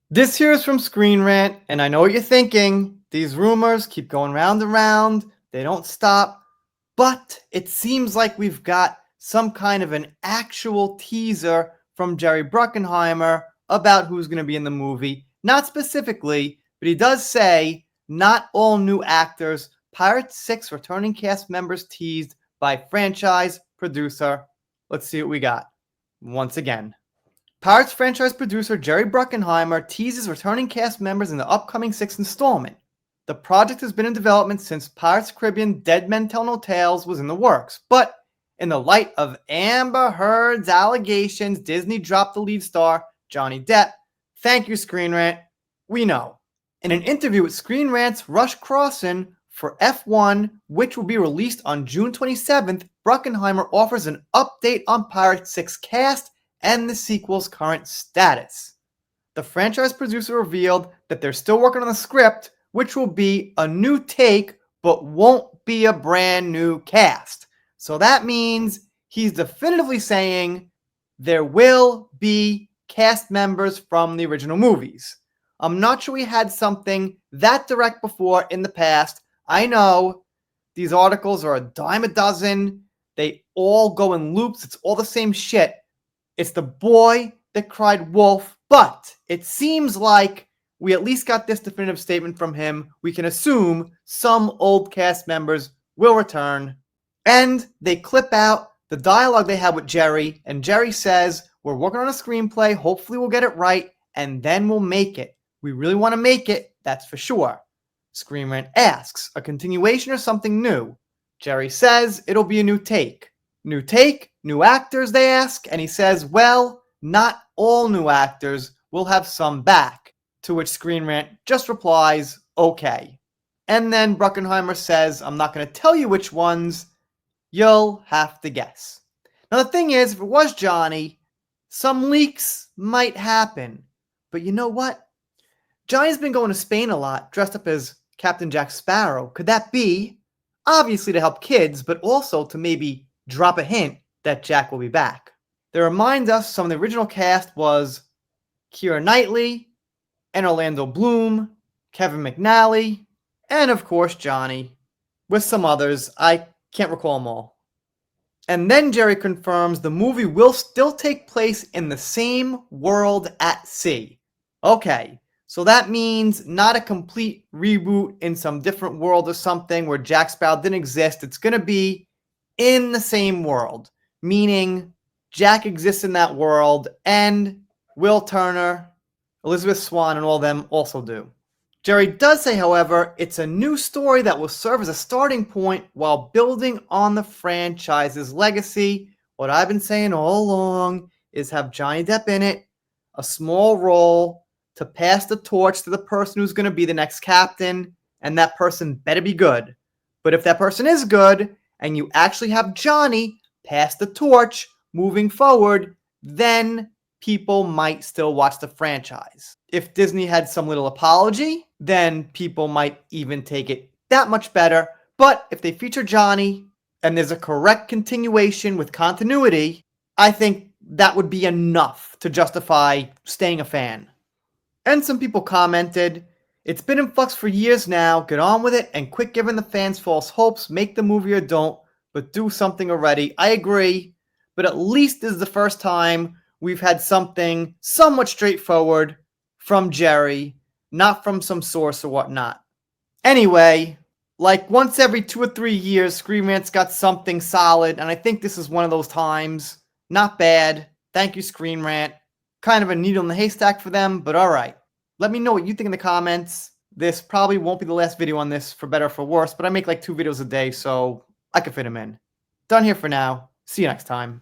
This here is from Screen Rant, and I know what you're thinking. These rumors keep going round and round. They don't stop. But it seems like we've got some kind of an actual teaser from Jerry Bruckheimer about who's going to be in the movie. Not specifically, but he does say not all new actors. Pirates 6 returning cast members teased by franchise producer. Let's see what we got. Once again. Pirates franchise producer Jerry Bruckheimer teases returning cast members in the upcoming 6th installment. The project has been in development since Pirates of the Caribbean Dead Men Tell No Tales was in the works, but in the light of Amber Heard's allegations, Disney dropped the lead star, Johnny Depp. Thank you, Screen Rant. We know. In an interview with Screen Rant's Rush Crossan for F1, which will be released on June 27th, Bruckheimer offers an update on Pirates 6 cast and the sequel's current status. The franchise producer revealed that they're still working on the script, which will be a new take, but won't be a brand new cast. So that means he's definitively saying there will be cast members from the original movies. I'm not sure we had something that direct before in the past. I know these articles are a dime a dozen. They all go in loops. It's all the same shit. It's the boy that cried wolf, but it seems like we at least got this definitive statement from him. We can assume some old cast members will return. And they clip out the dialogue they had with Jerry, and Jerry says, we're working on a screenplay, hopefully we'll get it right, and then we'll make it. We really want to make it, that's for sure. Screen Rant asks, a continuation or something new? Jerry says it'll be a new take. New take? New actors, they ask, and he says, well, not all new actors. We'll have some back. To which Screen Rant just replies, okay. And then Bruckheimer says, I'm not going to tell you which ones. You'll have to guess. Now the thing is, if it was Johnny, some leaks might happen. But you know what? Johnny's been going to Spain a lot, dressed up as Captain Jack Sparrow. Could that be? Obviously to help kids, but also to maybe drop a hint that Jack will be back. They remind us some of the original cast was Keira Knightley and Orlando Bloom, Kevin McNally, and of course Johnny, with some others. I can't recall them all. And then Jerry confirms the movie will still take place in the same world at sea. Okay, so that means not a complete reboot in some different world or something where Jack Sparrow didn't exist. It's going to be in the same world, meaning Jack exists in that world, and Will Turner, Elizabeth Swann, and all them also do. Jerry does say, however, it's a new story that will serve as a starting point while building on the franchise's legacy. What I've been saying all along is have Johnny Depp in it, a small role to pass the torch to the person who's going to be the next captain, and that person better be good. But if that person is good, and you actually have Johnny pass the torch moving forward, then people might still watch the franchise. If Disney had some little apology, then people might even take it that much better. But if they feature Johnny and there's a correct continuation with continuity, I think that would be enough to justify staying a fan. And some people commented, it's been in flux for years now, get on with it and quit giving the fans false hopes, make the movie or don't, but do something already. I agree, but at least this is the first time we've had something somewhat straightforward from Jerry, not from some source or whatnot. Anyway, like once every 2 or 3 years, Screen Rant's got something solid, and I think this is one of those times. Not bad. Thank you, Screen Rant. Kind of a needle in the haystack for them, but alright. Let me know what you think in the comments. This probably won't be the last video on this, for better or for worse, but I make like 2 videos a day, so I can fit them in. Done here for now. See you next time.